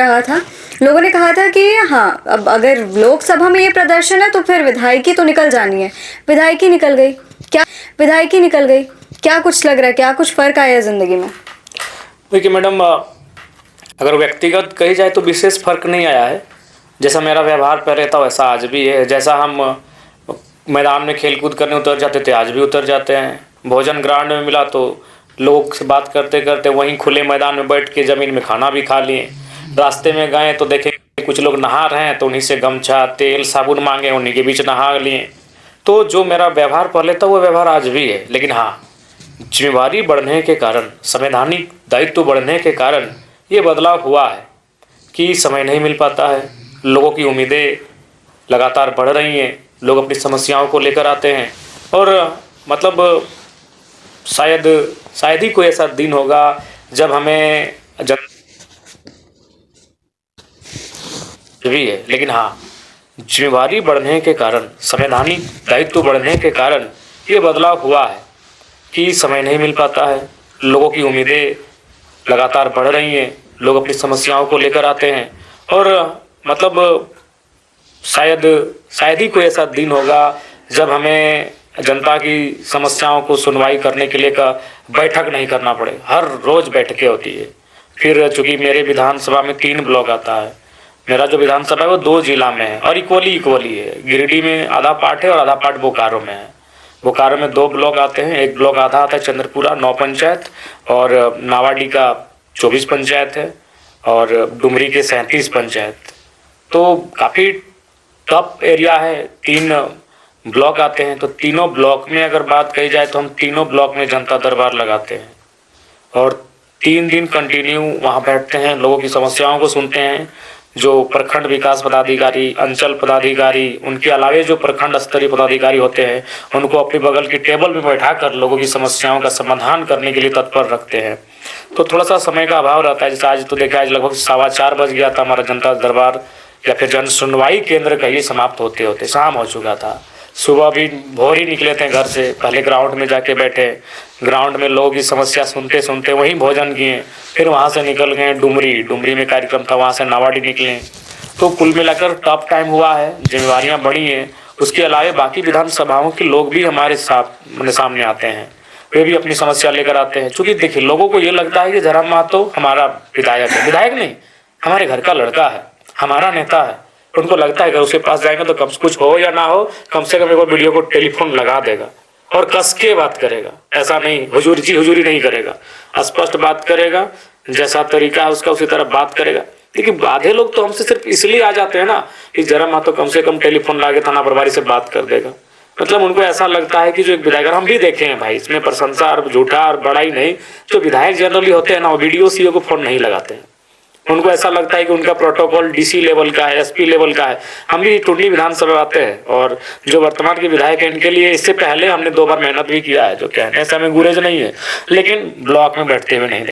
रहा था। लोगों ने कहा था कि हाँ, अब अगर लोकसभा में ये प्रदर्शन है तो फिर विधायकी तो निकल जानी है। विधायकी निकल गई। क्या कुछ लग रहा है, क्या कुछ फर्क आया जिंदगी में? देखिए मैडम, अगर व्यक्तिगत कही जाए तो विशेष फर्क नहीं आया है। जैसा मेरा व्यवहार पहले था वैसा आज भी है। जैसा हम मैदान में खेल कूद करने उतर जाते थे, आज भी उतर जाते हैं। भोजन ग्राउंड में मिला तो लोग से बात करते करते वहीं खुले मैदान में बैठ के ज़मीन में खाना भी खा लिए। रास्ते में गए तो देखे कुछ लोग नहा रहे हैं तो उन्हीं से गमछा तेल साबुन मांगे, उन्हीं के बीच नहा लिए। तो जो मेरा व्यवहार पहले था वो व्यवहार आज भी है। लेकिन हाँ, जिम्मेवारी बढ़ने के कारण, संवैधानिक दायित्व बढ़ने के कारण ये बदलाव हुआ है कि समय नहीं मिल पाता है। लोगों की उम्मीदें लगातार बढ़ रही हैं, लोग अपनी समस्याओं को लेकर आते हैं और मतलब शायद ही कोई ऐसा दिन होगा जब हमें भी है। लेकिन हाँ, जिम्मेवारी बढ़ने के कारण, संवैधानिक दायित्व बढ़ने के कारण ये बदलाव हुआ है कि समय नहीं मिल पाता है। लोगों की उम्मीदें लगातार बढ़ रही हैं, लोग अपनी समस्याओं को लेकर आते हैं और मतलब शायद ही कोई ऐसा दिन होगा जब हमें जनता की समस्याओं को सुनवाई करने के लिए का बैठक नहीं करना पड़े। हर रोज़ बैठकें होती है। फिर चूँकि मेरे विधानसभा में 3 ब्लॉक आता है, मेरा जो विधानसभा है वो 2 जिला में है और इक्वली है। गिरिडीह में आधा पार्ट है और आधा पार्ट बोकारो में है। बोकारो में 2 ब्लॉक आते हैं। एक ब्लॉक आधा आता है चंद्रपुरा 9 पंचायत और नावाडी का 24 पंचायत है और डुमरी के 37 पंचायत। तो काफ़ी टफ एरिया है। 3 ब्लॉक आते हैं तो तीनों ब्लॉक में अगर बात कही जाए तो हम तीनों ब्लॉक में जनता दरबार लगाते हैं और 3 दिन कंटिन्यू वहाँ बैठते हैं, लोगों की समस्याओं को सुनते हैं। जो प्रखंड विकास पदाधिकारी, अंचल पदाधिकारी, उनके अलावे जो प्रखंड स्तरीय पदाधिकारी होते हैं उनको अपने बगल की टेबल पर बैठा कर लोगों की समस्याओं का समाधान करने के लिए तत्पर रखते हैं। तो थोड़ा सा समय का अभाव रहता है। जैसे आज तो देखा, आज लगभग 4:15 बज गया था, हमारा जनता दरबार या फिर जन सुनवाई केंद्र कहिए समाप्त होते होते शाम हो चुका था। सुबह भी भोर ही निकले थे घर से, पहले ग्राउंड में जाके बैठे, ग्राउंड में लोगों की समस्या सुनते सुनते वहीं भोजन किए। फिर वहाँ से निकल गए डुमरी में कार्यक्रम था, वहाँ से नावाडी निकले। तो कुल मिलाकर टफ टाइम हुआ है, जिम्मेवारियाँ बढ़ी हैं। उसके अलावा बाकी विधानसभाओं के लोग भी हमारे सामने आते हैं, वे भी अपनी समस्या लेकर आते हैं। चूँकि देखिए, लोगों को ये लगता है कि धर्म महतो हमारा विधायक है। विधायक नहीं, हमारे घर का लड़का है, हमारा नेता है। उनको लगता है कि उसके पास जाएंगे तो कम से कुछ हो या ना हो, कम से कम एक वीडियो को टेलीफोन लगा देगा और कस के बात करेगा। ऐसा नहीं हुजूरी नहीं करेगा, स्पष्ट बात करेगा, जैसा तरीका है उसका उसी तरह बात करेगा। लेकिन आधे लोग तो हमसे सिर्फ इसलिए आ जाते हैं ना कि जरा मा तो कम से कम टेलीफोन ला के थाना प्रभारी से बात कर देगा। मतलब उनको ऐसा लगता है कि जो एक विधायक, हम भी देखे हैं भाई, इसमें प्रशंसा और झूठा और बड़ाई नहीं, जो विधायक जनरली होते हैं ना, वो वीडियो सीओ को फोन नहीं लगाते हैं। उनको ऐसा लगता है कि उनका प्रोटोकॉल डीसी लेवल का है, एसपी लेवल का है। हम भी टुंडी विधानसभा आते हैं और जो वर्तमान के विधायक हैं इनके लिए इससे पहले हमने 2 बार मेहनत भी किया है, जो कहने से हमें गुरेज नहीं है, लेकिन ब्लॉक में बैठते हुए नहीं